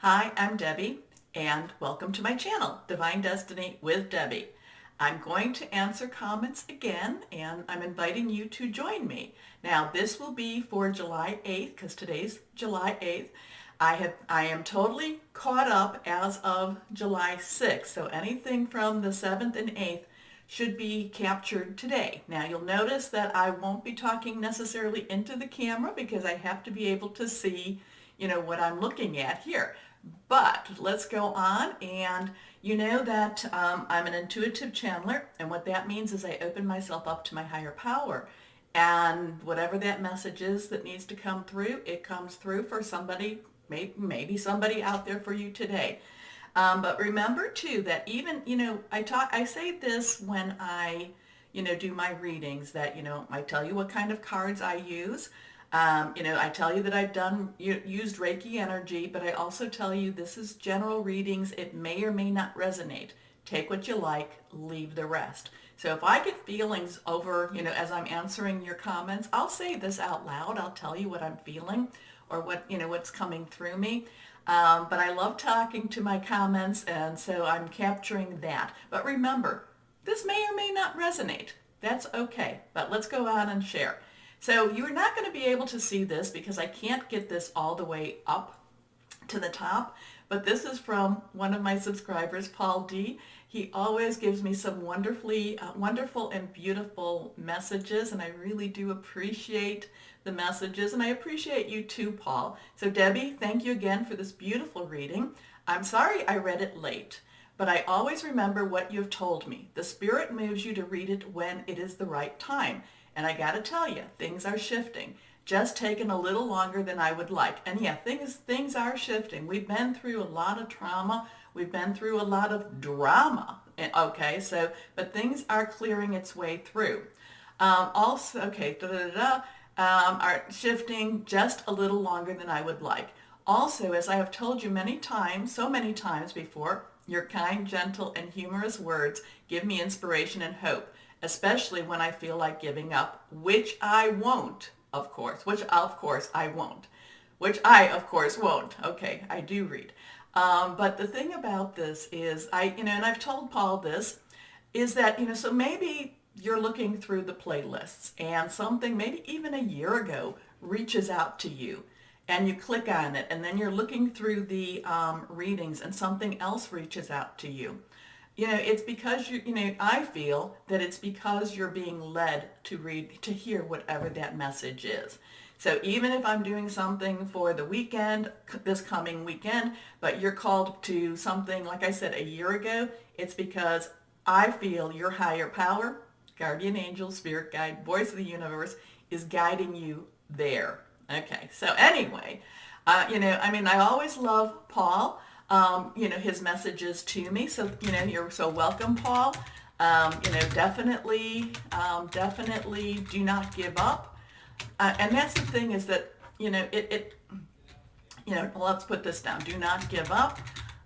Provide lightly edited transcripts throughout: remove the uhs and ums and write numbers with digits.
Hi, I'm Debbie, and welcome to my channel, Divine Destiny with Debbie. I'm going to answer comments again, and I'm inviting you to join me. Now, this will be for July 8th, because today's July 8th. I am totally caught up as of July 6th, so anything from the 7th and 8th should be captured today. Now, you'll notice that I won't be talking necessarily into the camera because I have to be able to see, what I'm looking at here. But let's go on, and you know that I'm an intuitive channeler, and what that means is I open myself up to my higher power. And whatever that message is that needs to come through, it comes through for somebody, maybe somebody out there for you today. But remember too that even, I say this when I, do my readings that, I tell you what kind of cards I use. I tell you that I've used Reiki energy, but I also tell you this is general readings. It may or may not resonate. Take what you like, leave the rest. So if I get feelings over, as I'm answering your comments, I'll say this out loud. I'll tell you what I'm feeling or what's coming through me. But I love talking to my comments, and so I'm capturing that. But remember, this may or may not resonate. That's okay. But let's go on and share. So you're not going to be able to see this because I can't get this all the way up to the top, but this is from one of my subscribers, Paul D. He always gives me some wonderful and beautiful messages, and I really do appreciate the messages, and I appreciate you too, Paul. So Debbie, thank you again for this beautiful reading. I'm sorry I read it late, but I always remember what you've told me. The Spirit moves you to read it when it is the right time. And I got to tell you, things are shifting. Just taking a little longer than I would like. And yeah, things are shifting. We've been through a lot of trauma. We've been through a lot of drama. Okay, but things are clearing its way through. Also, okay, are shifting just a little longer than I would like. Also, as I have told you many times, so many times before, your kind, gentle, and humorous words give me inspiration and hope, especially when I feel like giving up, which I won't, of course, I won't, which I, of course, won't. Okay, I do read. But the thing about this is, and I've told Paul this, is that, so maybe you're looking through the playlists and something, maybe even a year ago, reaches out to you and you click on it, and then you're looking through the readings and something else reaches out to you. It's because I feel that it's because you're being led to hear whatever that message is. So even if I'm doing something for the weekend, this coming weekend, but you're called to something, like I said, a year ago, it's because I feel your higher power, guardian angel, spirit guide, voice of the universe, is guiding you there. Okay, so anyway, I always love Paul. His messages to me. So, you're so welcome, Paul. Definitely do not give up. And that's the thing is that, let's put this down. Do not give up.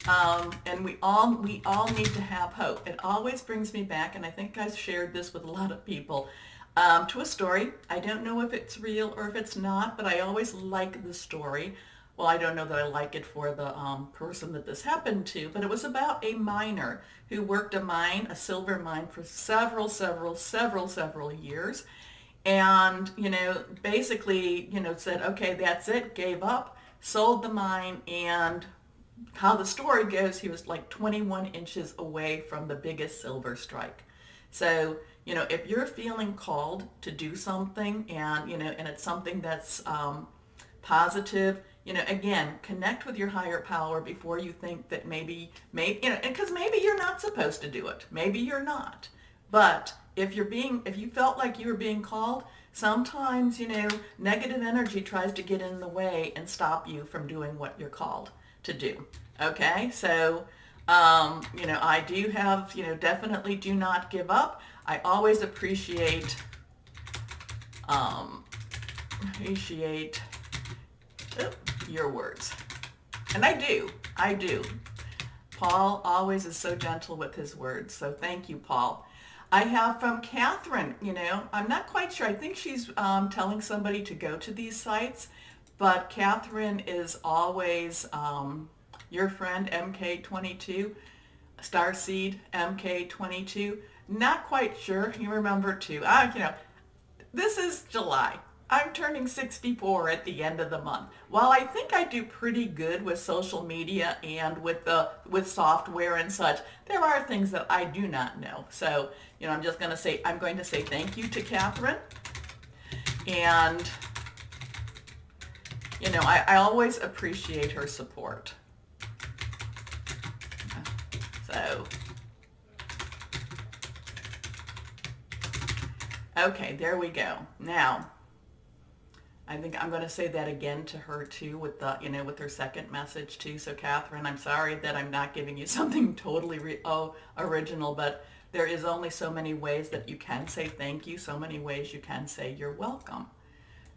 And we all need to have hope. It always brings me back, and I think I've shared this with a lot of people, to a story. I don't know if it's real or if it's not, but I always like the story. Well, I don't know that I like it for the person that this happened to, but it was about a miner who worked a silver mine for several years. And, basically, said, okay, that's it, gave up, sold the mine, and how the story goes, he was like 21 inches away from the biggest silver strike. So, if you're feeling called to do something and, and it's something that's positive, again, connect with your higher power before you think that maybe, because maybe you're not supposed to do it. Maybe you're not. But if you felt like you were being called, sometimes, negative energy tries to get in the way and stop you from doing what you're called to do. Okay? So, I do have, definitely do not give up. I always appreciate your words. And I do. Paul always is so gentle with his words. So thank you, Paul. I have from Catherine, I'm not quite sure. I think she's telling somebody to go to these sites, but Catherine is always your friend MK22, Starseed MK22. Not quite sure. You remember too. This is July. I'm turning 64 at the end of the month. While I think I do pretty good with social media and with software and such, there are things that I do not know. So, I'm going to say thank you to Catherine. And, I always appreciate her support. So, okay, there we go. Now, I think I'm going to say that again to her too with with her second message too. So Catherine, I'm sorry that I'm not giving you something totally original, but there is only so many ways that you can say thank you, so many ways you can say you're welcome.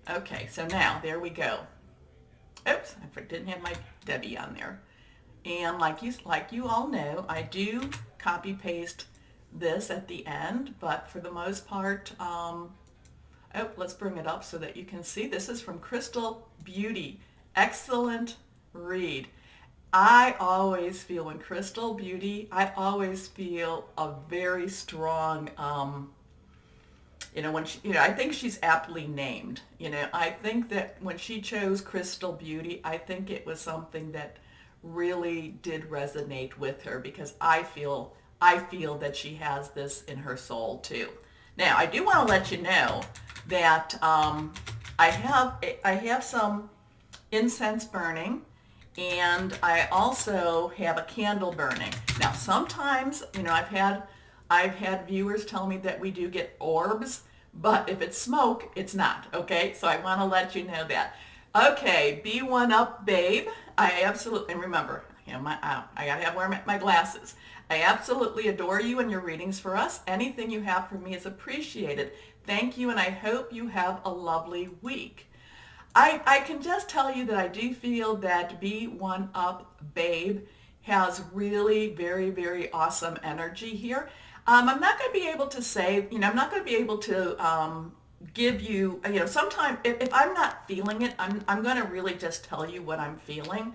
Okay, so now there we go. Oops, I didn't have my Debbie on there. And like you all know, I do copy paste this at the end, but for the most part, let's bring it up so that you can see. This is from Crystal Beauty. Excellent read. I always feel when Crystal Beauty, I always feel a very strong, when she, I think she's aptly named. I think that when she chose Crystal Beauty, I think it was something that really did resonate with her, because I feel that she has this in her soul too. Now, I do want to let you know that I have some incense burning, and I also have a candle burning. Now, sometimes, I've had viewers tell me that we do get orbs, but if it's smoke, it's not, okay? So I want to let you know that. Okay, be one up, babe. I absolutely, and remember, I gotta wear my glasses. I absolutely adore you and your readings for us. Anything you have for me is appreciated. Thank you, and I hope you have a lovely week. I can just tell you that I do feel that Be One Up, babe, has really very, very awesome energy here. I'm not going to be able to say, I'm not going to be able to give you, sometimes if I'm not feeling it, I'm going to really just tell you what I'm feeling.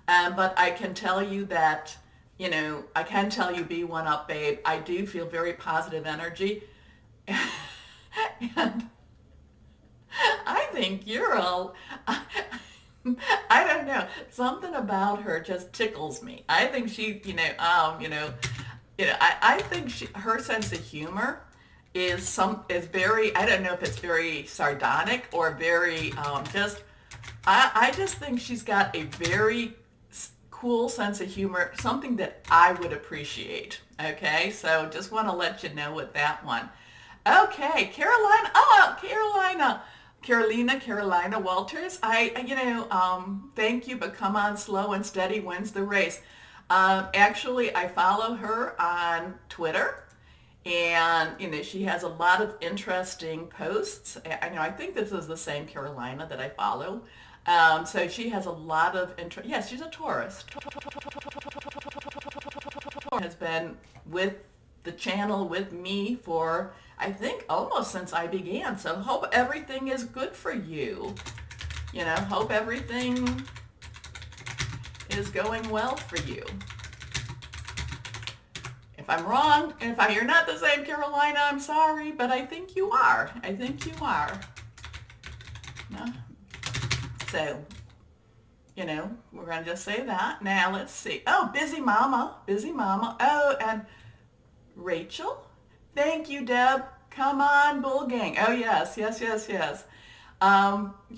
But I can tell you that, I can tell you, Be One Up, babe. I do feel very positive energy. And I think you're all, I don't know, something about her just tickles me. I think she, I think her sense of humor is very, I don't know if it's very sardonic or very, I just think she's got a very cool sense of humor, something that I would appreciate. Okay, so just want to let you know with that one. Okay, Carolina. Oh, Carolina Walters. Thank you, but come on, slow and steady wins the race. Actually, I follow her on Twitter, and she has a lot of interesting posts. I think this is the same Carolina that I follow. So she has a lot of interest. Yes, she's a Taurus. Has been with the channel with me for, I think, almost since I began. So hope everything is good for you. Hope everything is going well for you. If I'm wrong, you're not the same Carolina, I'm sorry, but I think you are. I think you are. No? So, we're going to just say that. Now, let's see. Oh, Busy Mama. Oh, and Rachel. Thank you, Deb. Come on, Bull Gang. Oh, yes.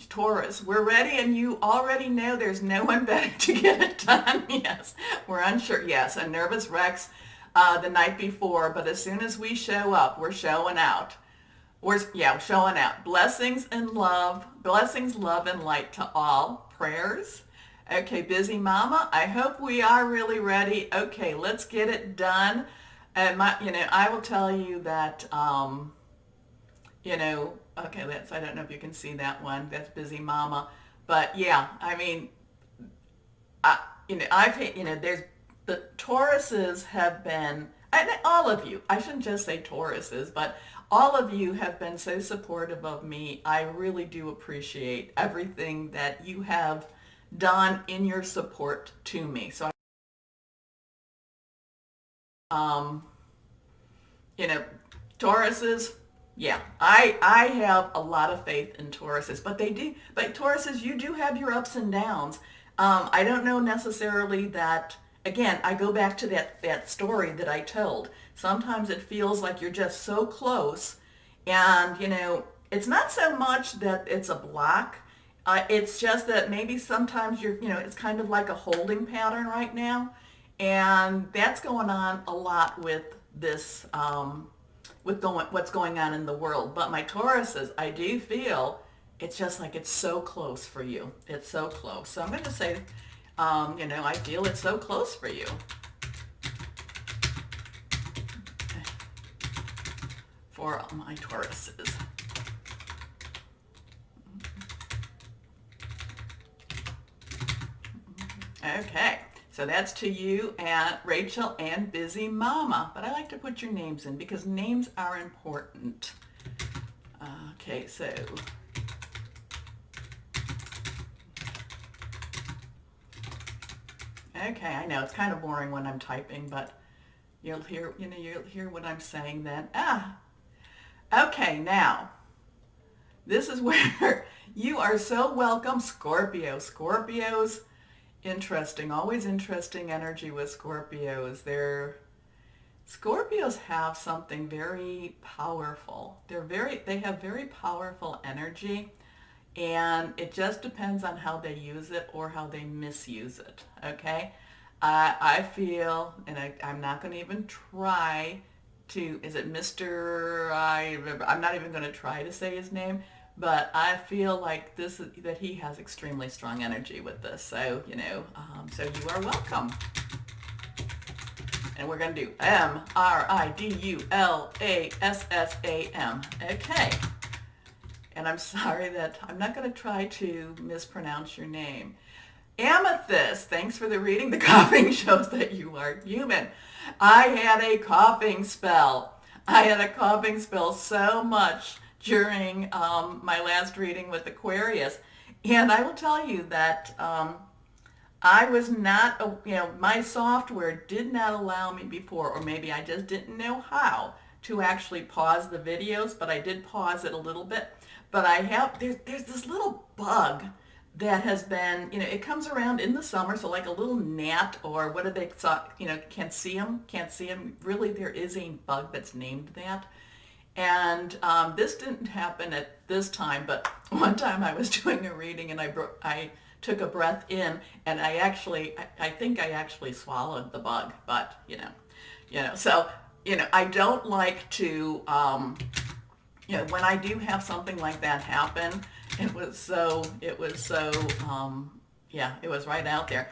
Taurus, we're ready, and you already know there's no one better to get it done. Yes, we're unsure. Yes, a nervous Rex the night before, but as soon as we show up, we're showing out. Showing out. Blessings, love, and light to all. Prayers. Okay, Busy Mama, I hope we are really ready. Okay, let's get it done. And I will tell you that, okay, I don't know if you can see that one. That's Busy Mama. But yeah, there's the Tauruses have been, and all of you, I shouldn't just say Tauruses, but all of you have been so supportive of me. I really do appreciate everything that you have done in your support to me. So, you know, Tauruses, yeah, I have a lot of faith in Tauruses, but Tauruses, you do have your ups and downs. I don't know necessarily that, again, I go back to that story that I told. Sometimes it feels like you're just so close, and, it's not so much that it's a block. It's just that maybe sometimes it's kind of like a holding pattern right now. And that's going on a lot with this, what's going on in the world. But my Tauruses, I do feel it's just like it's so close for you. It's so close. So I'm going to say, I feel it's so close for you. For my Tauruses. Okay, so that's to you and Rachel and Busy Mama. But I like to put your names in because names are important. Okay, so okay, I know it's kind of boring when I'm typing, but you'll hear what I'm saying then. Okay, now this is where you are so welcome, Scorpio. Scorpios, interesting, always interesting energy with Scorpios. Scorpios have something very powerful. They have very powerful energy, and it just depends on how they use it or how they misuse it. Okay, I feel, and I'm not going to even try to. Is it Mr. I'm not even going to try to say his name. But I feel like that he has extremely strong energy with this. So, so you are welcome. And we're going to do MRIDULASSAM. Okay. And I'm sorry that I'm not going to try to mispronounce your name. Amethyst, thanks for the reading. The coughing shows that you are human. I had a coughing spell. So much during my last reading with Aquarius. And I will tell you that I was not, my software did not allow me before, or maybe I just didn't know how to actually pause the videos, but I did pause it a little bit. But there's this little bug that has been, it comes around in the summer, so like a little gnat, or what do they, can't see them. Really, there is a bug that's named that. And this didn't happen at this time, but one time I was doing a reading and I took a breath in, and I think I actually swallowed the bug, but so I don't like to when I do have something like that happen. It was right out there.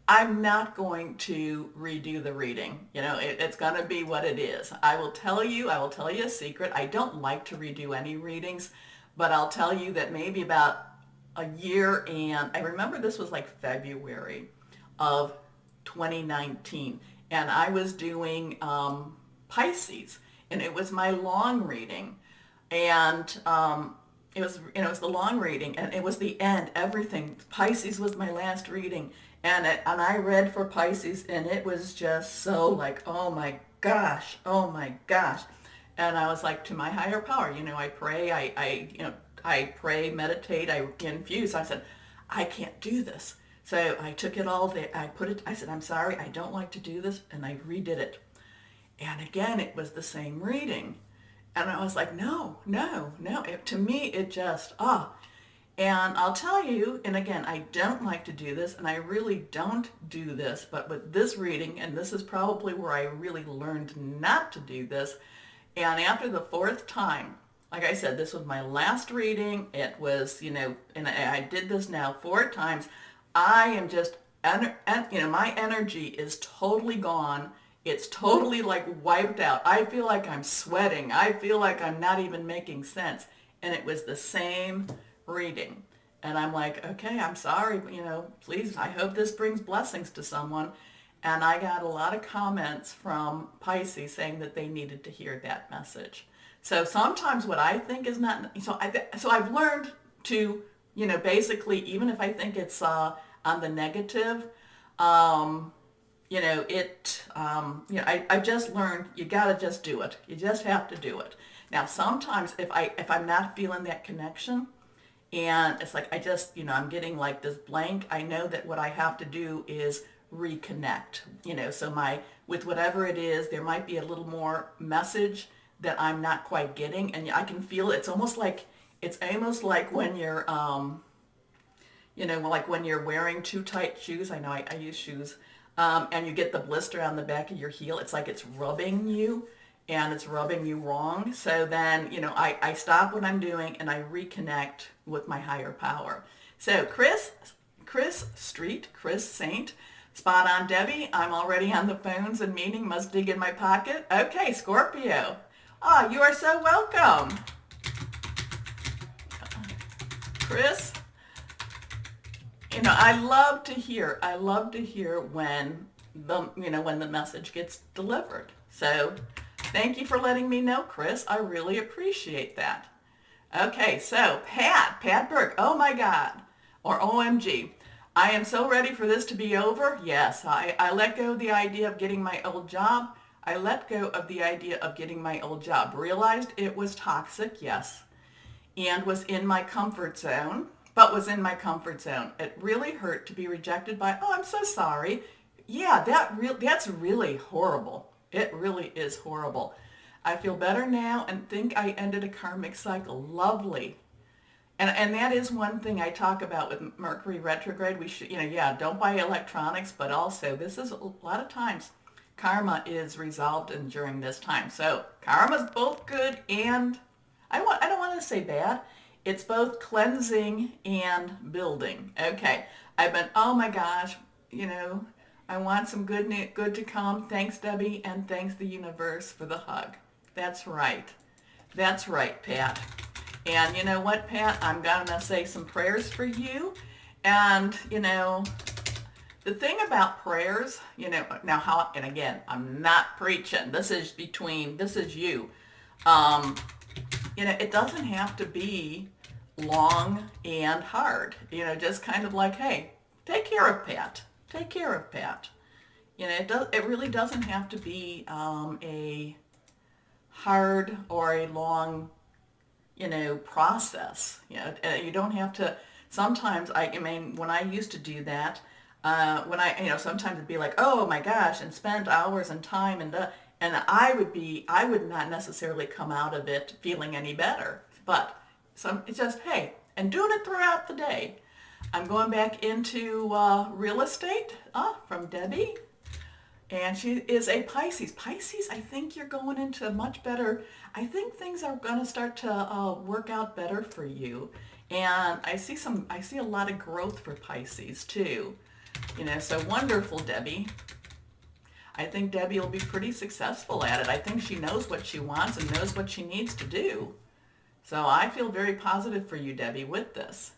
I'm not going to redo the reading. It's going to be what it is. I will tell you a secret. I don't like to redo any readings, but I'll tell you that maybe about a year, and I remember this was like February of 2019, and I was doing Pisces, and it was my long reading, and it was the long reading, and it was the end. Everything, Pisces was my last reading. And I read for Pisces, and it was just so like, oh my gosh. And I was like, to my higher power, I pray, I pray, meditate, I infuse. I said, I can't do this. So I took it all there. I said, I'm sorry, I don't like to do this. And I redid it. And again, it was the same reading. And I was like, no. To me, it just, And I'll tell you, and again, I don't like to do this, and I really don't do this, but with this reading, and this is probably where I really learned not to do this, and after the fourth time, like I said, this was my last reading. It was, and I did this now 4 times. I am just, my energy is totally gone. It's totally like wiped out. I feel like I'm sweating. I feel like I'm not even making sense. And it was the same reading. And I'm like, okay, I'm sorry, please, I hope this brings blessings to someone. And I got a lot of comments from Pisces saying that they needed to hear that message. So sometimes what I think is not, so I've learned to basically, even if I think it's on the negative, um, I've just learned you got to just do it. You just have to do it. Now, sometimes if I'm not feeling that connection, and it's like I just, I'm getting like this blank, I know that what I have to do is reconnect. So with whatever it is, there might be a little more message that I'm not quite getting, and I can feel it. It's almost like when you're like when you're wearing too tight shoes. I know I use shoes, and you get the blister on the back of your heel. It's like it's rubbing you, and it's rubbing you wrong. So then, I stop what I'm doing and I reconnect with my higher power. So Chris Saint, spot on Debbie. I'm already on the phones and meeting, must dig in my pocket. Okay, Scorpio. Ah, you are so welcome. Chris, I love to hear when the message gets delivered. So thank you for letting me know, Chris. I really appreciate that. Okay, so Pat Burke, oh my God, or OMG. I am so ready for this to be over. Yes, I let go of the idea of getting my old job. I let go of the idea of getting my old job. Realized it was toxic, yes, and was in my comfort zone, It really hurt to be rejected by, oh, I'm so sorry. Yeah, that's really horrible. It really is horrible. I feel better now and think I ended a karmic cycle. Lovely. And that is one thing I talk about with Mercury retrograde. We should, don't buy electronics, but also this is a lot of times karma is resolved during this time. So karma's both good and I don't want to say bad. It's both cleansing and building. Okay. Oh my gosh, I want some good to come. Thanks, Debbie, and thanks the universe for the hug. That's right. That's right, Pat. And you know what, Pat? I'm going to say some prayers for you. And, the thing about prayers, and again, I'm not preaching. This is you. It doesn't have to be long and hard. Just kind of like, hey, take care of Pat. Take care of Pat. It really doesn't have to be a hard or a long, process. You don't have to. Sometimes when I used to do that, sometimes it'd be like, oh my gosh, and spend hours and time and I would not necessarily come out of it feeling any better. But it's just, hey, and doing it throughout the day. I'm going back into real estate from Debbie. And she is a Pisces. Pisces, I think you're going into much better. I think things are going to start to work out better for you. And I see a lot of growth for Pisces too. So wonderful, Debbie. I think Debbie will be pretty successful at it. I think she knows what she wants and knows what she needs to do. So I feel very positive for you, Debbie, with this.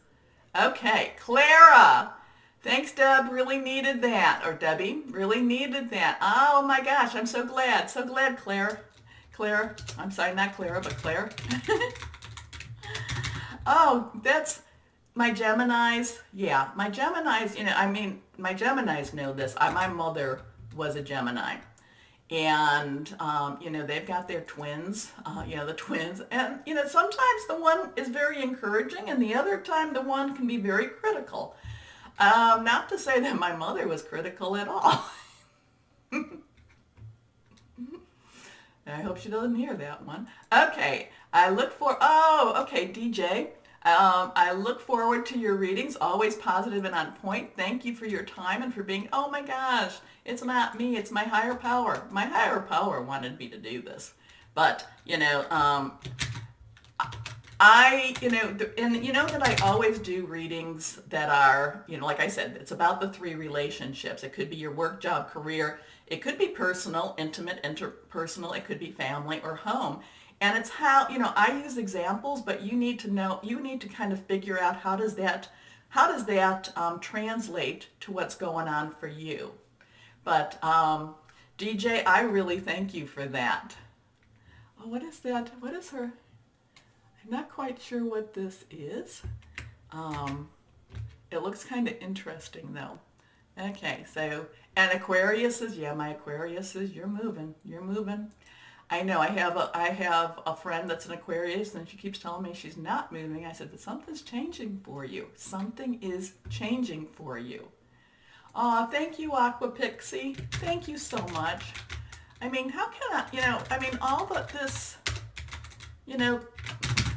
Okay, Clara. Thanks, Deb. Really needed that. Or Debbie, really needed that. Oh my gosh, I'm so glad. So glad, Claire. Claire. I'm sorry, not Clara, but Claire. Oh, that's my Geminis. Yeah, my Geminis, my Geminis know this. My mother was a Gemini. And, they've got their twins, the twins. And, sometimes the one is very encouraging and the other time the one can be very critical. Not to say that my mother was critical at all. I hope she doesn't hear that one. Okay, DJ. I look forward to your readings, always positive and on point. Thank you for your time and for being, oh my gosh, it's not me, it's my higher power. My higher power wanted me to do this. But, that I always do readings that are, like I said, it's about the three relationships. It could be your work, job, career. It could be personal, intimate, interpersonal. It could be family or home. And it's how, I use examples, but you need to kind of figure out how does that translate to what's going on for you. But DJ, I really thank you for that. Oh, what is that? What is her? I'm not quite sure what this is. Um, it looks kind of interesting though. Okay, so, and Aquarius is, yeah, my Aquarius is, you're moving, you're moving. I know I have a friend that's an Aquarius and she keeps telling me she's not moving. I said, but something's changing for you. Something is changing for you. Aw, thank you, Aqua Pixie. Thank you so much. I mean, how can I, I mean, all but this, you know,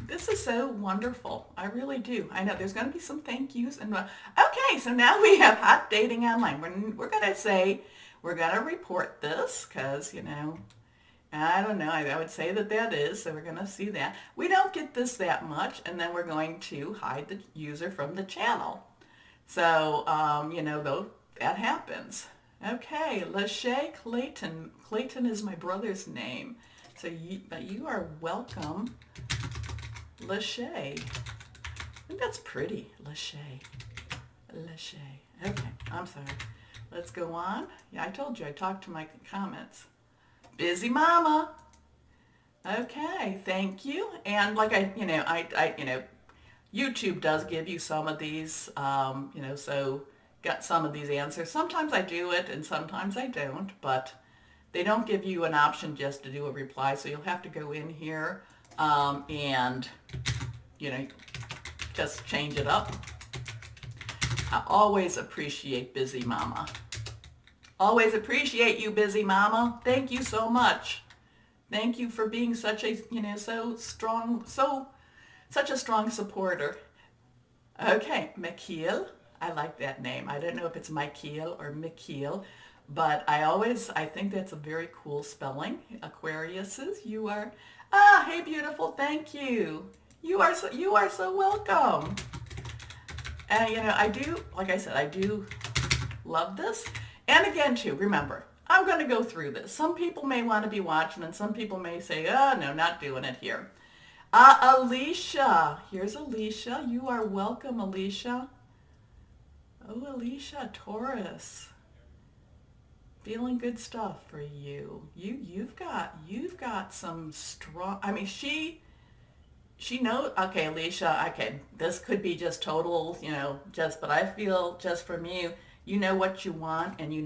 this is so wonderful. I really do. I know there's going to be some thank yous. And okay, so now we have hot dating online. We're going to say, we're going to report this because, I don't know. I would say that that is. So we're going to see that. We don't get this that much. And then we're going to hide the user from the channel. So, though, that happens. Okay, Lachey Clayton. Clayton is my brother's name. So you are welcome, Lachey. And that's pretty, Lachey. Lachey. Okay, I'm sorry. Let's go on. Yeah, I told you I talked to my comments. Busy mama. Okay, thank you. And like YouTube does give you some of these, so got some of these answers. Sometimes I do it and sometimes I don't, but they don't give you an option just to do a reply. So you'll have to go in here and, just change it up. I always appreciate Busy Mama. Always appreciate you, Busy Mama. Thank you so much. Thank you for being such a, so strong, such a strong supporter. Okay, Mikhail. I like that name. I don't know if it's Mikhail or Mikhail, but I think that's a very cool spelling. Aquariuses, you are, hey beautiful, thank you. You are so welcome. And I do, like I said, I do love this. And again too, remember, I'm going to go through this. Some people may want to be watching and some people may say, oh no, not doing it here. Alicia, here's Alicia. You are welcome, Alicia. Oh, Alicia, Taurus. Feeling good stuff for you. You've got some strong, I mean, she knows, okay, Alicia, okay, this could be just total, but I feel just from you, you know what you want and you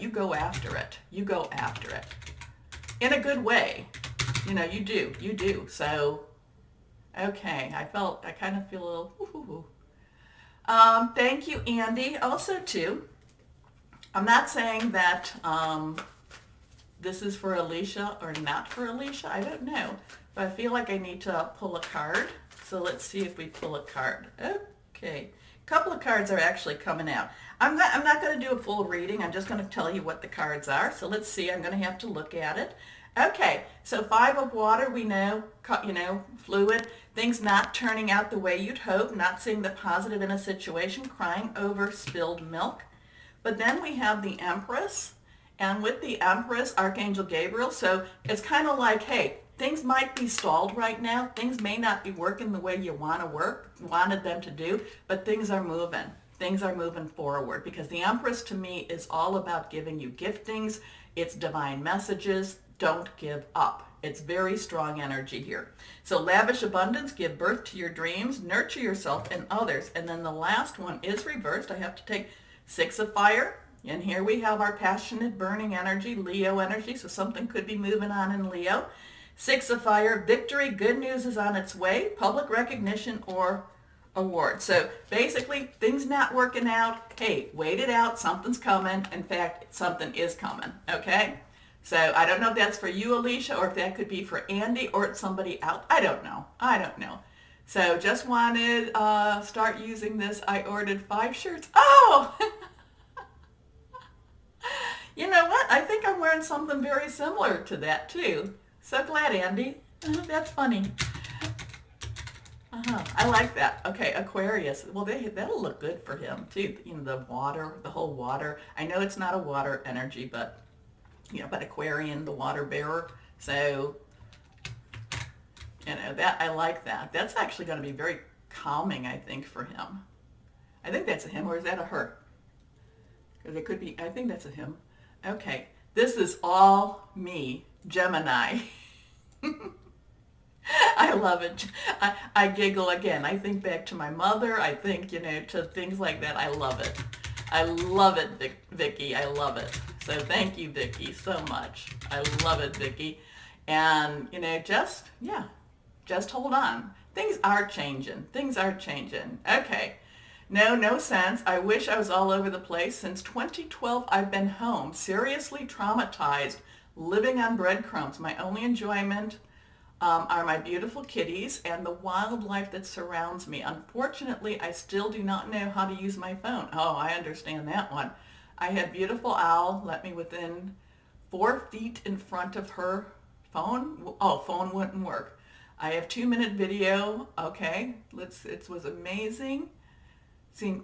go after it. You go after it. In a good way. You do. So, okay, I kind of feel a little, woo-hoo-hoo. Thank you, Andy. Also, too, I'm not saying that this is for Alicia or not for Alicia. I don't know. But I feel like I need to pull a card. So let's see if we pull a card. Okay. A couple of cards are actually coming out. I'm not going to do a full reading. I'm just going to tell you what the cards are. So let's see. I'm going to have to look at it. Okay, so 5 of water, we know, fluid, things not turning out the way you'd hope, not seeing the positive in a situation, crying over spilled milk. But then we have the Empress, and with the Empress, Archangel Gabriel, so it's kind of like, hey, things might be stalled right now. Things may not be working the way you wanted them to do, but things are moving. Things are moving forward because the Empress to me is all about giving you giftings. It's divine messages. Don't give up. It's very strong energy here. So lavish abundance, give birth to your dreams, nurture yourself and others. And then the last one is reversed. I have to take 6 of fire. And here we have our passionate, burning energy, Leo energy. So something could be moving on in Leo. 6 of fire, victory, good news is on its way, public recognition or award. So basically, things not working out. Hey, wait it out. Something's coming. In fact, something is coming. Okay? So I don't know if that's for you, Alicia, or if that could be for Andy or it's somebody else. I don't know. So just wanted to start using this. I ordered 5 shirts. Oh! You know what? I think I'm wearing something very similar to that too. So glad, Andy. That's funny. I like that. Okay, Aquarius. Well, that'll look good for him too. The water, the whole water. I know it's not a water energy, but but Aquarian, the water bearer. So, that I like that. That's actually going to be very calming, I think, for him. I think that's a him, or is that a her? Because it could be, I think that's a him. Okay, this is all me, Gemini. I love it. I giggle again. I think back to my mother. I think, to things like that. I love it. I love it, Vicky. I love it. So thank you, Vicky, so much. I love it, Vicky. And, just hold on. Things are changing. Things are changing. Okay. No sense. I wish I was all over the place. Since 2012, I've been home, seriously traumatized, living on breadcrumbs. My only enjoyment are my beautiful kitties and the wildlife that surrounds me. Unfortunately, I still do not know how to use my phone. Oh, I understand that one. I had beautiful owl let me within 4 feet in front of her phone. Oh, phone wouldn't work. I have 2-minute video. Okay, it was amazing. So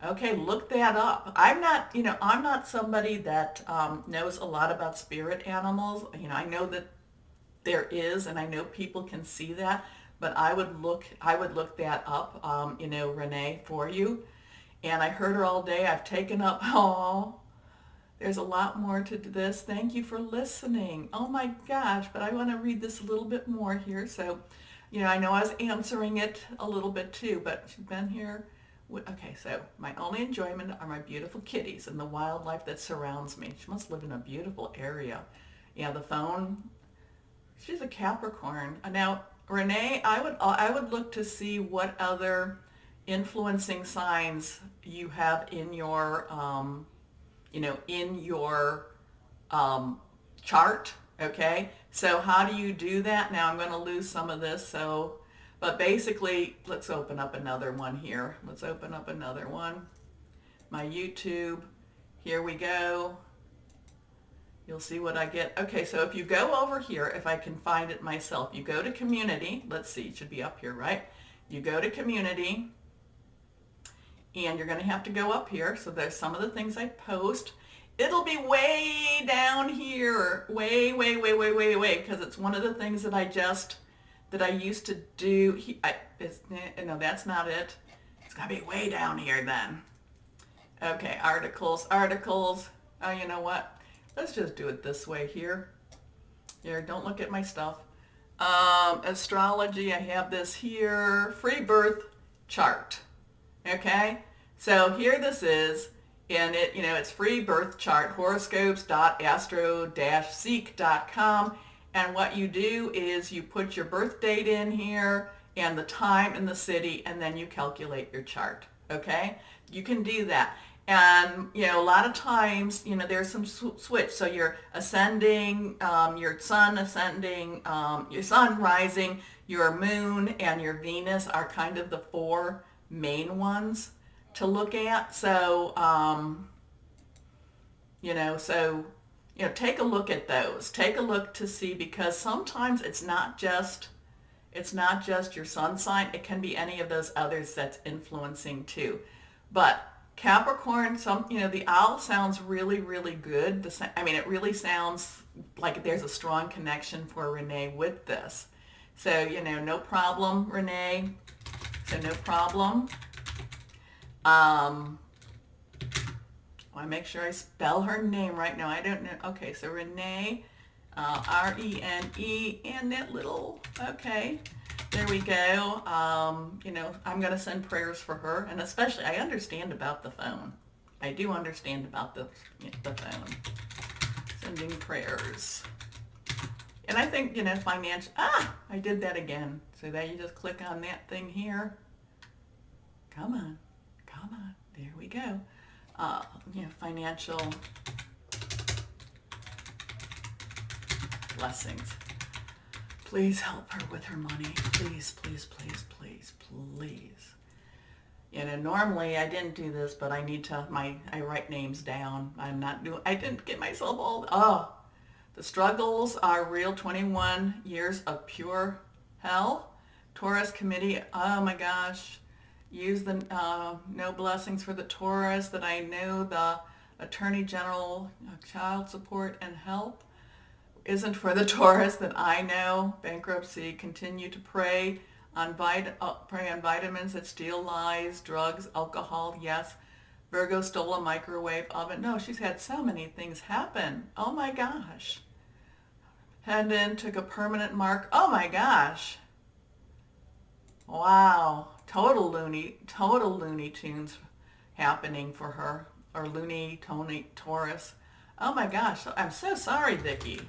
okay, look that up. I'm not somebody that knows a lot about spirit animals. I know that there is, and I know people can see that, but I would look that up, Renee, for you. And I heard her all day. I've taken up, there's a lot more to this. Thank you for listening. Oh my gosh, but I want to read this a little bit more here. So, I know I was answering it a little bit too, but she's been here. Okay, so my only enjoyment are my beautiful kitties and the wildlife that surrounds me. She must live in a beautiful area. Yeah, the phone, she's a Capricorn. Now, Renee, I would look to see what other influencing signs you have in your, chart. Okay, so how do you do that? Now I'm going to lose some of this, but basically, let's open up another one here. Let's open up another one. My YouTube, here we go. You'll see what I get. Okay, so if you go over here, if I can find it myself, you go to community. Let's see, it should be up here, right? You go to community, and you're going to have to go up here. So there's some of the things I post. It'll be way down here, way, because it's one of the things that I used to do. No, that's not it. It's got to be way down here then. Okay, articles. Oh, you know what? Let's just do it this way here. Here, don't look at my stuff. Astrology, I have this here. Free birth chart. Okay, so here this is. And it's free birth chart, horoscopes.astro-seek.com. And what you do is you put your birth date in here and the time and the city, and then you calculate your chart. Okay? You can do that. And, a lot of times, there's some switch. So you're ascending, your sun ascending, your sun rising, your moon and your Venus are kind of the 4 main ones to look at. So, take a look at those. Take a look to see, because sometimes it's not just your sun sign. It can be any of those others that's influencing too. But Capricorn, the owl sounds really, really good. It really sounds like there's a strong connection for Renee with this. So, no problem, Renee. So no problem. I want to make sure I spell her name right now. I don't know. Okay, so Renee, Rene, and that little, okay, there we go. I'm going to send prayers for her, and especially, I understand about the phone. I do understand about the phone. Sending prayers. And I think, financial, I did that again. So that you just click on that thing here. Come on. There we go. Financial blessings. Please help her with her money. Please. Normally I didn't do this, but I need to, I write names down. I didn't get myself the struggles are real. 21 years of pure hell. Taurus committee, oh my gosh. Use the no blessings for the Taurus that I know. The Attorney General child support and help isn't for the Taurus that I know. Bankruptcy, continue to pray on vitamins that steal lies, drugs, alcohol, yes. Virgo stole a microwave oven. No, she's had so many things happen. Oh my gosh. and then took a permanent mark. Oh my gosh. Wow. Total Looney Tunes happening for her. Or Looney, Tony, Taurus. Oh my gosh. I'm so sorry, Vicki.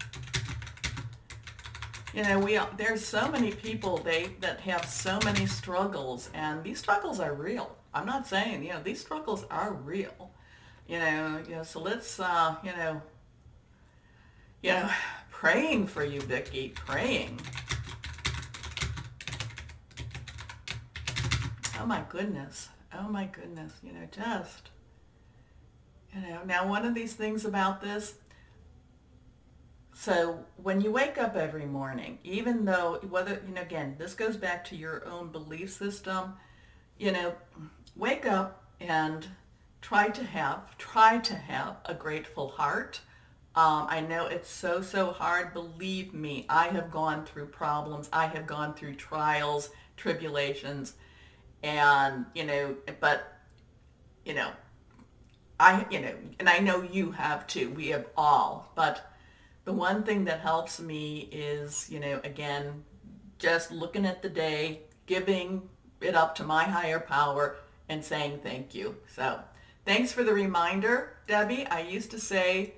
You know, there's so many people that have so many struggles, and these struggles are real. I'm not saying, these struggles are real. So let's, praying for you, Vicki, praying. Oh my goodness. Now one of these things about this, so when you wake up every morning, even though, again, this goes back to your own belief system, wake up and try to have a grateful heart. I know it's so hard. Believe me, I have gone through problems. I have gone through trials, tribulations, and, and I know you have too. We have all. But the one thing that helps me is, again, just looking at the day, giving it up to my higher power and saying thank you. So thanks for the reminder, Debbie. I used to say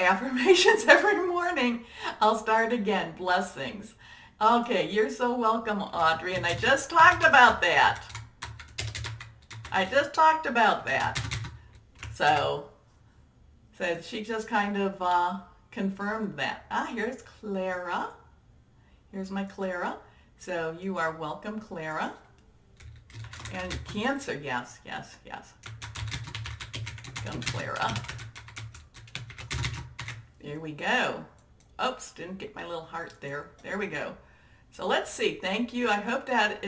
affirmations every morning. I'll start again. Blessings. Okay, you're so welcome, Audrey. And I just talked about that. So she just kind of confirmed that. Here's Clara. Here's my Clara. So you are welcome, Clara. And Cancer, yes. Come, Clara. There we go. Oops, didn't get my little heart there. There we go. So let's see. Thank you. I hope that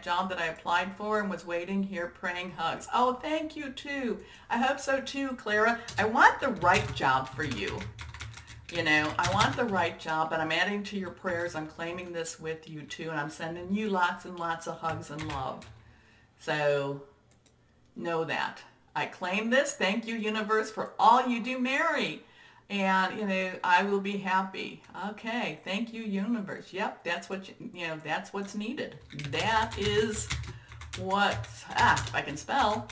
job that I applied for and was waiting here, praying hugs. Oh, thank you too. I hope so too, Clara. I want the right job for you. I want the right job, but I'm adding to your prayers. I'm claiming this with you too, and I'm sending you lots and lots of hugs and love. So know that. I claim this. Thank you, universe, for all you do, Mary. And, I will be happy. Okay. Thank you, universe. Yep. That's what, that's what's needed. That is what, if I can spell.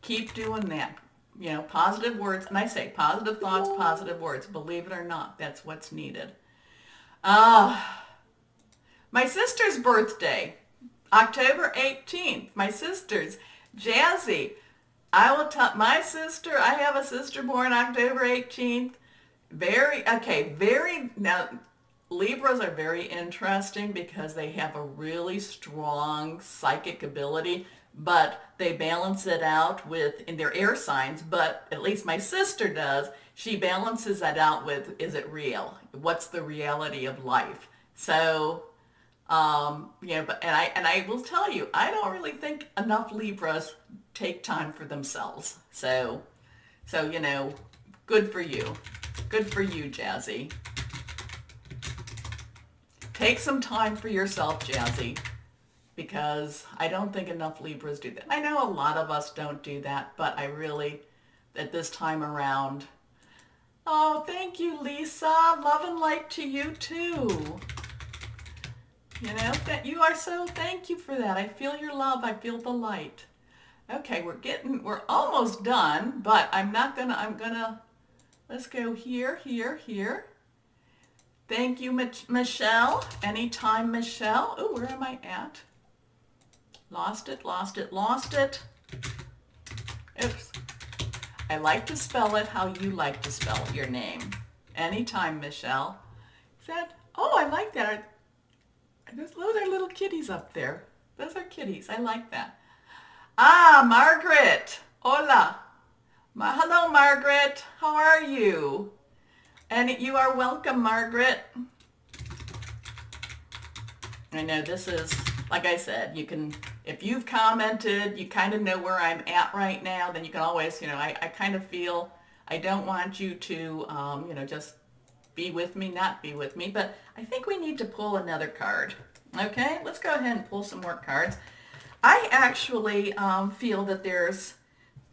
Keep doing that. Positive words. And I say positive thoughts, positive words. Believe it or not, that's what's needed. My sister's birthday. October 18th, my sister's, Jazzy. I will tell my sister, I have a sister born October 18th. Now Libras are very interesting because they have a really strong psychic ability, but they balance it out in their air signs, but at least my sister does. She balances that out with, is it real? What's the reality of life? So, and I will tell you, I don't really think enough Libras take time for themselves. So, good for you. Good for you, Jazzy. Take some time for yourself, Jazzy, because I don't think enough Libras do that. I know a lot of us don't do that, but I really, at this time around, oh, thank you, Lisa. Love and light to you too. That you are so, thank you for that. I feel your love. I feel the light. Okay, we're almost done, but I'm gonna, let's go here. Thank you, Michelle. Anytime, Michelle. Oh, where am I at? Lost it. Oops. I like to spell it how you like to spell your name. Anytime, Michelle. I like that. Those are little kitties up there. Those are kitties. I like that. Margaret. Hola. Hello, Margaret. How are you? And you are welcome, Margaret. I know this is, like I said, you can, if you've commented, you kind of know where I'm at right now, then you can always, I kind of feel, I don't want you to, just be with me, not be with me, but I think we need to pull another card. Okay, let's go ahead and pull some more cards. I actually feel that there's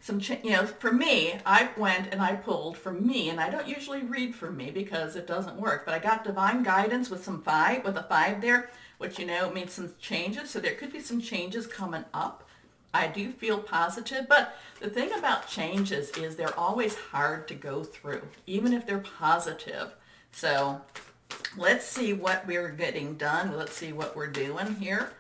for me, I went and I pulled for me, and I don't usually read for me because it doesn't work, but I got divine guidance with a 5 there, which, means some changes. So there could be some changes coming up. I do feel positive, but the thing about changes is they're always hard to go through, even if they're positive. So let's see what we're getting done. Let's see what we're doing here.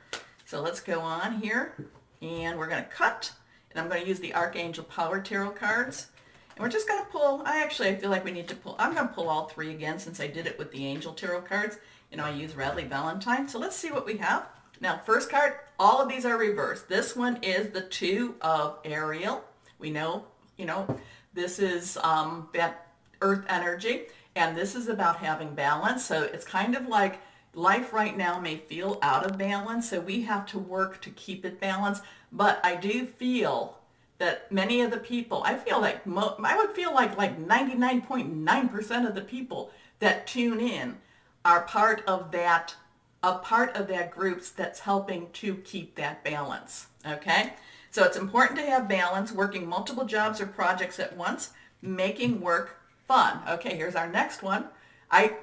So let's go on here, and we're going to cut, and I'm going to use the Archangel Power Tarot cards. And we're just going to pull, I feel like we need to pull, I'm going to pull all 3 again since I did it with the Angel Tarot cards. I use Radley Valentine. So let's see what we have. Now, first card, all of these are reversed. This one is the 2 of Ariel. We know, this is that earth energy, and this is about having balance. So it's kind of like life right now may feel out of balance, so we have to work to keep it balanced. But I do feel that many of the people, I would feel like 99.9% of the people that tune in are part of that group that's helping to keep that balance, okay? So it's important to have balance, working multiple jobs or projects at once, making work fun. Okay, here's our next one. I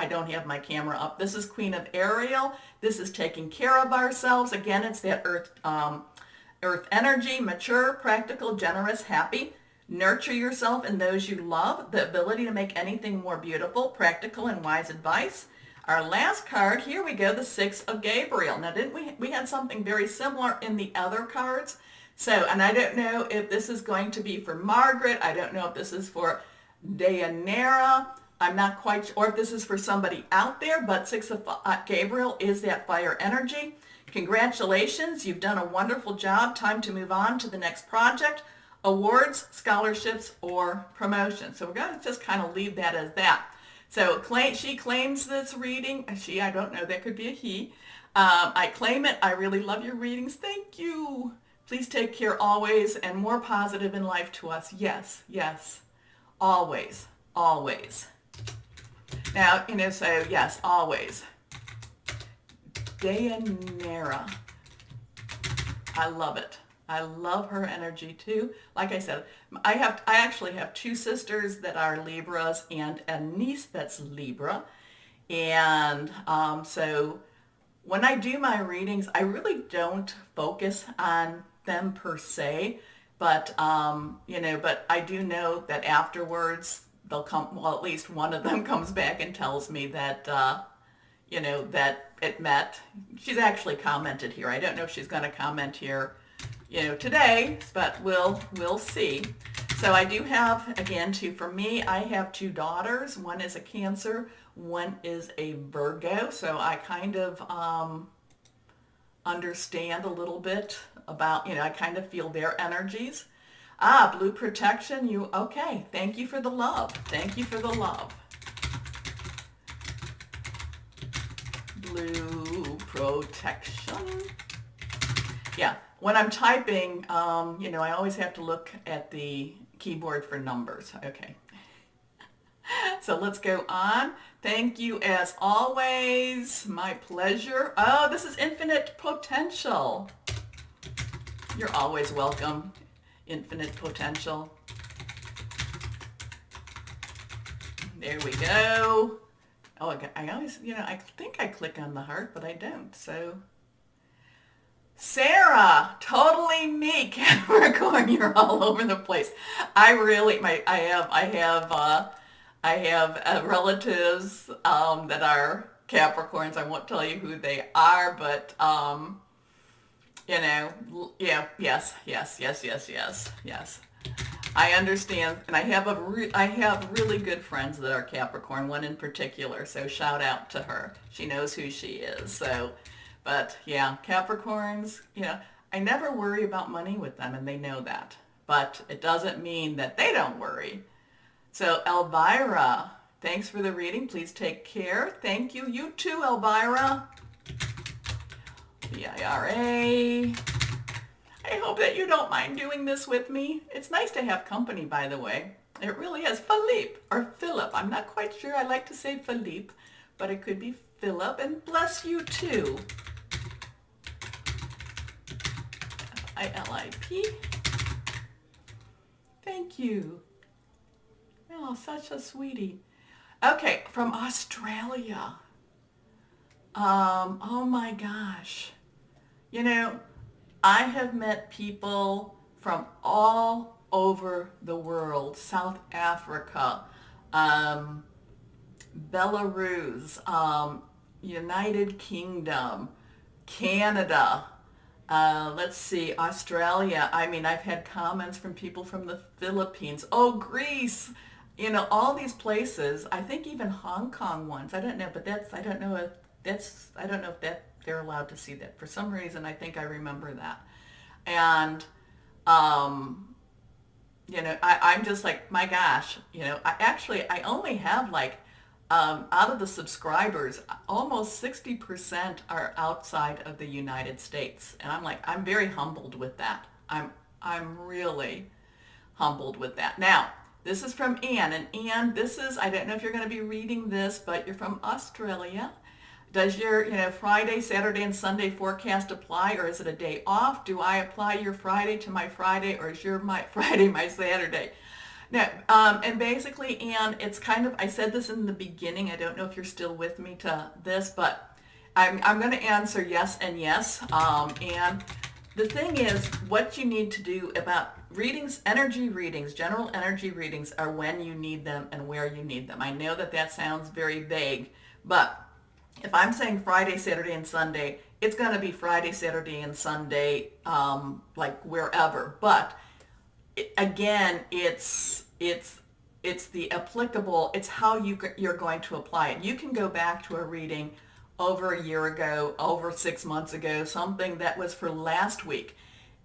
don't have my camera up. This is Queen of Ariel. This is taking care of ourselves. Again, it's that earth energy, mature, practical, generous, happy. Nurture yourself and those you love. The ability to make anything more beautiful, practical, and wise advice. Our last card, here we go, the 6 of Gabriel. Now, didn't we had something very similar in the other cards? So, and I don't know if this is going to be for Margaret. I don't know if this is for Dayanara. I'm not quite sure, or if this is for somebody out there, but 6 of Gabriel is that fire energy. Congratulations, you've done a wonderful job. Time to move on to the next project, awards, scholarships, or promotion. So we're going to just kind of leave that as that. So she claims this reading. I don't know, that could be a he. I claim it. I really love your readings. Thank you. Please take care always, and more positive in life to us. Yes, yes, always, always. Now, so yes, always. Dayanara. I love it. I love her energy too. Like I said, I actually have 2 sisters that are Libras and a niece that's Libra. And so when I do my readings, I really don't focus on them per se, but but I do know that afterwards they'll come, well, at least one of them comes back and tells me that that it met. She's actually commented here. I don't know if she's going to comment here today, but we'll see. So I do have, again, for me, I have 2 daughters. One is a Cancer, one is a Virgo. So I kind of understand a little bit about, I kind of feel their energies. Blue protection, okay. Thank you for the love. Thank you for the love. Blue protection. Yeah. When I'm typing, I always have to look at the keyboard for numbers. Okay. So let's go on. Thank you as always. My pleasure. Oh, this is infinite potential. You're always welcome. Infinite potential. There we go. Oh, I always, I think I click on the heart, but I don't. So Sarah, totally me, Capricorn. You're all over the place. I have relatives that are Capricorns. I won't tell you who they are, but yeah, yes. I understand, and I have really good friends that are Capricorn. One in particular, so shout out to her. She knows who she is. So. But yeah, Capricorns, I never worry about money with them, and they know that. But it doesn't mean that they don't worry. So Elvira, thanks for the reading. Please take care. Thank you. You too, Elvira. VIRA. I hope that you don't mind doing this with me. It's nice to have company, by the way. It really is. Philippe, or Philip. I'm not quite sure. I like to say Philippe, but it could be Philip. And bless you too. ILIP. Thank you. Oh, such a sweetie. Okay, from Australia. Oh my gosh. You know, I have met people from all over the world. South Africa, um, Belarus, United Kingdom, Canada, let's see, Australia. I mean, I've had comments from people from the Philippines. Oh, Greece. You know, all these places. I think even Hong Kong once. I don't know, but I don't know if that they're allowed to see that. For some reason, I think I remember that. And, um, you know, I'm just like, my gosh, you know, I only have like, out of the subscribers, almost 60% are outside of the United States. And I'm like, I'm very humbled with that. I'm really humbled with that. Now, this is from Anne. And Anne, I don't know if you're going to be reading this, but you're from Australia. Does your, you know, Friday, Saturday, and Sunday forecast apply, or is it a day off? Do I apply your Friday to my Friday, or is your my Friday my Saturday? No, and basically, Anne, it's kind of, I said this in the beginning, I don't know if you're still with me to this, but I'm going to answer yes and yes. And the thing is, what you need to do about readings, energy readings, general energy readings are when you need them and where you need them. I know that that sounds very vague, but if I'm saying Friday, Saturday, and Sunday, it's going to be Friday, Saturday, and Sunday, like wherever. But again, it's the applicable, it's how you're going to apply it. You can go back to a reading over a year ago, over 6 months ago, something that was for last week.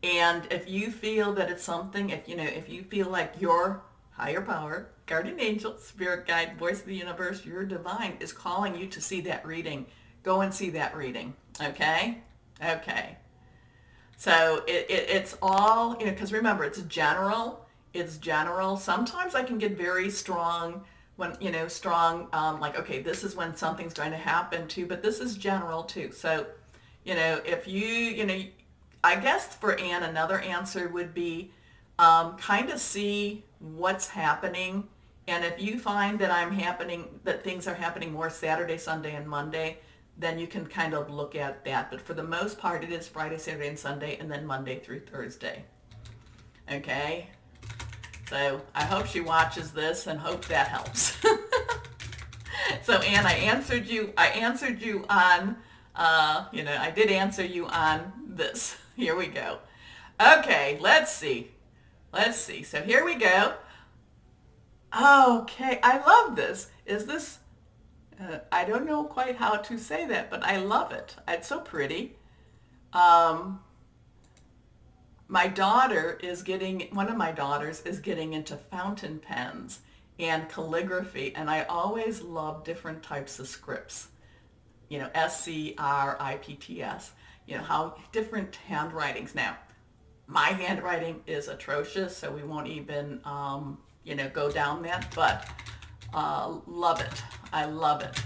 And if you feel that it's something, if you feel like your higher power, guardian angel, spirit guide, voice of the universe, your divine is calling you to see that reading, go and see that reading. Okay? Okay. So it's all, you know, because remember, it's general. It's general. Sometimes I can get very strong when, you know, like, okay, this is when something's going to happen too, but this is general too. So, you know, if you know, I guess for Anne, another answer would be kind of see what's happening. And if you find that things are happening more Saturday, Sunday, and Monday, then you can kind of look at that. But for the most part, it is Friday, Saturday, and Sunday, and then Monday through Thursday. Okay? So I hope she watches this and hope that helps. So Anne, I answered you on, I did answer you on this. Here we go. Okay, let's see. So here we go. Okay, I love this. Is this... I don't know quite how to say that, but I love it. It's so pretty. One of my daughters is getting into fountain pens and calligraphy, and I always love different types of scripts. You know, SCRIPTS, you know, how different handwritings. Now, my handwriting is atrocious, so we won't even, go down that, but love it. I love it.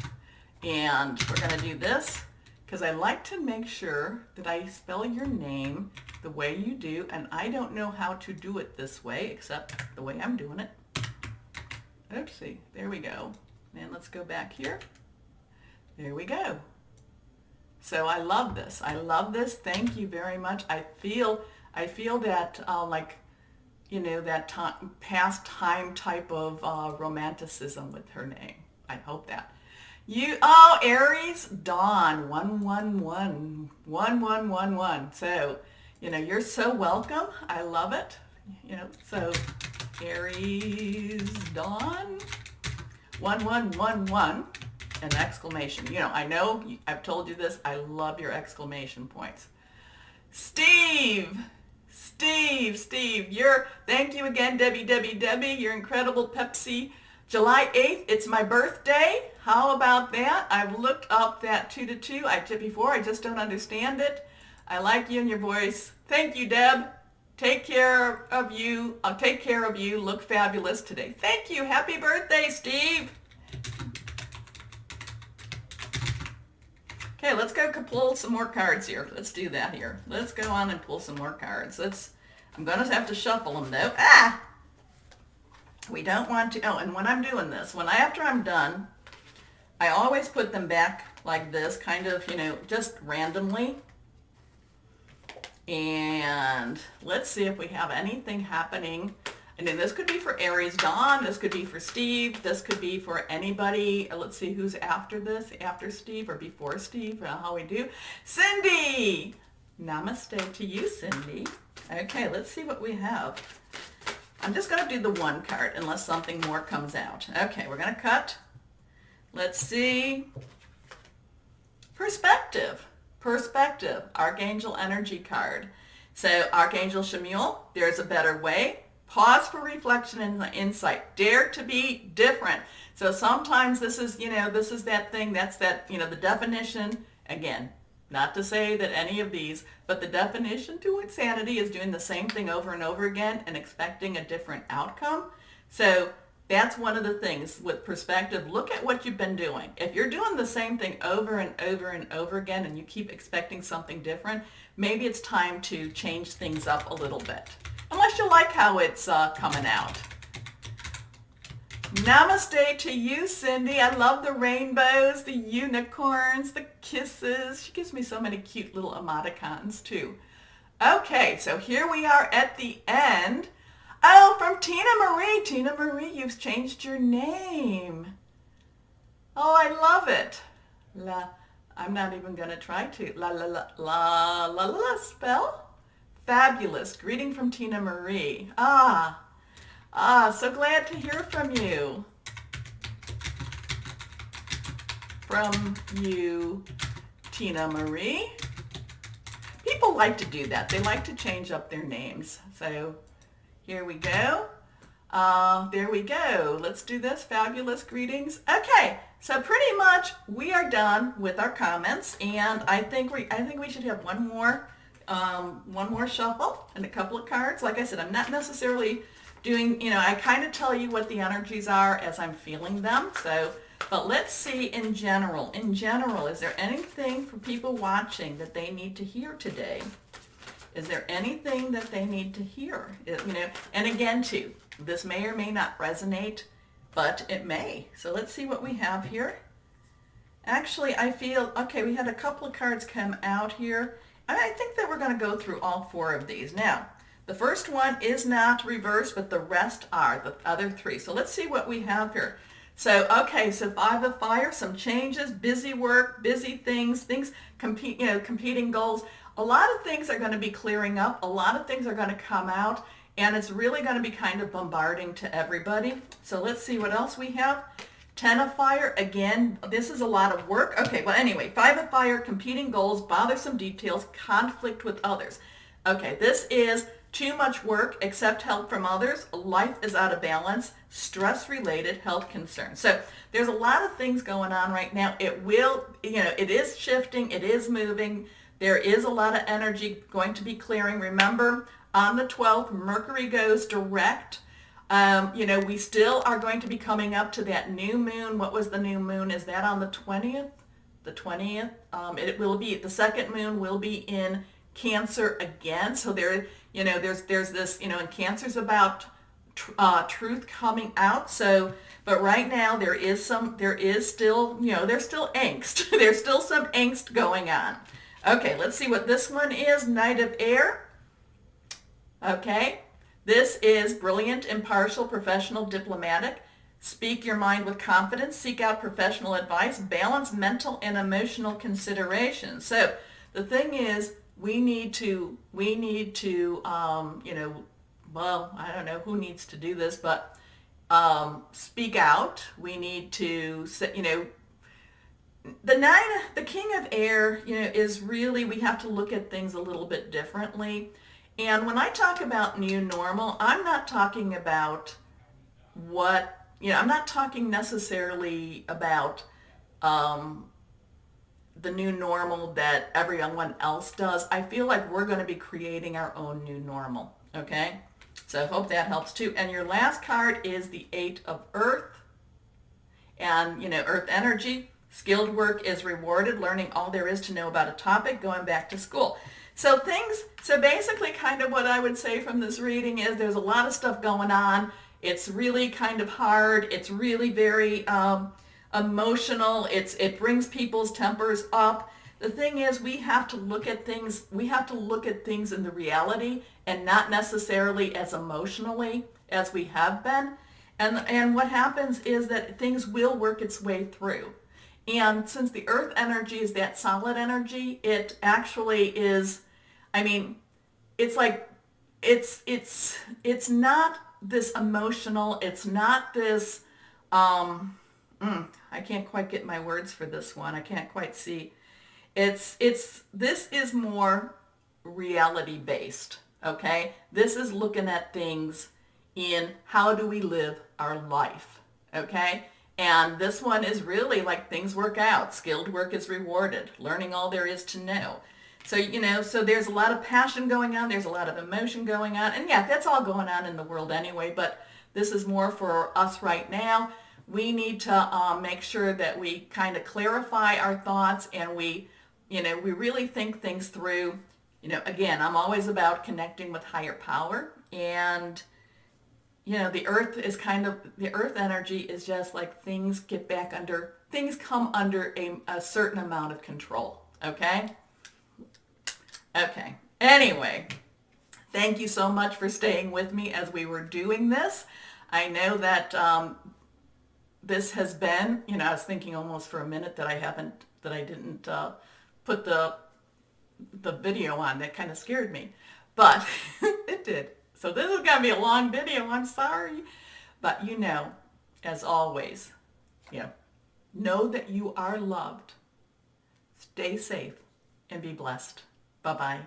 And we're going to do this because I like to make sure that I spell your name the way you do, and I don't know how to do it this way except the way I'm doing it. Oopsie, there we go. And let's go back here. There we go. So I love this. I love this. Thank you very much. I feel that that past time type of romanticism with her name. I hope that. Aries, Dawn, 111. So, you're so welcome. I love it. So Aries, Dawn, 1111, an exclamation. I know I've told you this. I love your exclamation points. Steve, thank you again, Debbie, you're incredible, Pepsi. July 8th, it's my birthday. How about that? I've looked up that 2 to 2. I did before. I just don't understand it. I like you and your voice. Thank you, Deb. Take care of you. I'll take care of you. Look fabulous today. Thank you. Happy birthday, Steve. Okay, let's go pull some more cards here. Let's do that here. Let's go on and pull some more cards. I'm going to have to shuffle them, though. We don't want to, oh, and when I'm doing this, after I'm done, I always put them back like this, kind of, just randomly. And let's see if we have anything happening. And then this could be for Aries Dawn, this could be for Steve, this could be for anybody. Let's see who's after this, after Steve or before Steve, how we do. Cindy! Namaste to you, Cindy. Okay, let's see what we have. I'm just going to do the one card unless something more comes out. Okay, we're going to cut. Let's see. Perspective. Perspective. Archangel energy card. So Archangel Shamuel, there's a better way. Pause for reflection and insight. Dare to be different. So sometimes this is, this is that thing, that's that, the definition. Again, not to say that any of these, but the definition to insanity is doing the same thing over and over again and expecting a different outcome. So that's one of the things with perspective. Look at what you've been doing. If you're doing the same thing over and over and over again and you keep expecting something different, maybe it's time to change things up a little bit. Unless you like how it's coming out. Namaste to you, Cindy. I love the rainbows, the unicorns, the kisses. She gives me so many cute little emoticons too. Okay, so here we are at the end. Oh, from Tina Marie. Tina Marie, you've changed your name. Oh, I love it. I'm not even going to try to. La, spell? Fabulous. Greeting from Tina Marie. So glad to hear from you. From you, Tina Marie. People like to do that. They like to change up their names. So here we go. There we go. Let's do this. Fabulous greetings. Okay, so pretty much we are done with our comments, and I think we should have one more shuffle and a couple of cards. Like I said, I'm not necessarily doing, I kind of tell you what the energies are as I'm feeling them. So, but let's see in general. In general, is there anything for people watching that they need to hear today? Is there anything that they need to hear? And again, too, this may or may not resonate, but it may. So let's see what we have here. Actually, I feel, okay, we had a couple of cards come out here. I think that we're going to go through all four of these. Now, the first one is not reversed, but the rest are, the other three. So let's see what we have here. So, okay, so Five of Fire, some changes, busy work, busy things, competing goals. A lot of things are going to be clearing up. A lot of things are going to come out, and it's really going to be kind of bombarding to everybody. So let's see what else we have. Ten of Fire, again, this is a lot of work. Okay, well anyway, Five of Fire, competing goals, bothersome details, conflict with others. Okay, this is too much work, accept help from others, life is out of balance, stress-related health concerns. So there's a lot of things going on right now. It will, it is shifting, it is moving. There is a lot of energy going to be clearing. Remember, on the 12th, Mercury goes direct. We still are going to be coming up to that new moon. What was the new moon? Is that on the 20th? The 20th? It will be, the second moon will be in Cancer again. So there's this, and Cancer's about truth coming out. So, but right now there is still, there's still angst. There's still some angst going on. Okay, let's see what this one is. Knight of Air. Okay, this is brilliant, impartial, professional, diplomatic. Speak your mind with confidence. Seek out professional advice. Balance mental and emotional considerations. So the thing is, we need to, well, I don't know who needs to do this, but speak out. We need to, the King of Air, is really, we have to look at things a little bit differently. And when I talk about new normal, I'm not talking about I'm not talking necessarily about the new normal that everyone else does. I feel like we're going to be creating our own new normal, okay? So I hope that helps too. And your last card is the Eight of Earth. And, Earth energy, skilled work is rewarded, learning all there is to know about a topic, going back to school. So basically kind of what I would say from this reading is there's a lot of stuff going on, It's really kind of hard. It's really very emotional. It brings people's tempers up. The thing is, we have to look at things. We have to look at things in the reality and not necessarily as emotionally as we have been. And what happens is that things will work its way through. And since the earth energy is that solid energy, it actually is, I mean, it's like, it's not this emotional, it's not this, I can't quite get my words for this one. I can't quite see. This is more reality based, okay? This is looking at things in how do we live our life, okay? And this one is really like things work out. Skilled work is rewarded. Learning all there is to know. So, so there's a lot of passion going on. There's a lot of emotion going on. And yeah, that's all going on in the world anyway, but this is more for us right now. We need to make sure that we kind of clarify our thoughts and we really think things through. Again, I'm always about connecting with higher power, and the earth energy is just like things come under a certain amount of control. Okay. Anyway, thank you so much for staying with me as we were doing this. I know that this has been, I was thinking almost for a minute that I didn't put the video on. That kind of scared me, but it did. So this is going to be a long video. I'm sorry. But as always, know that you are loved. Stay safe and be blessed. Bye-bye.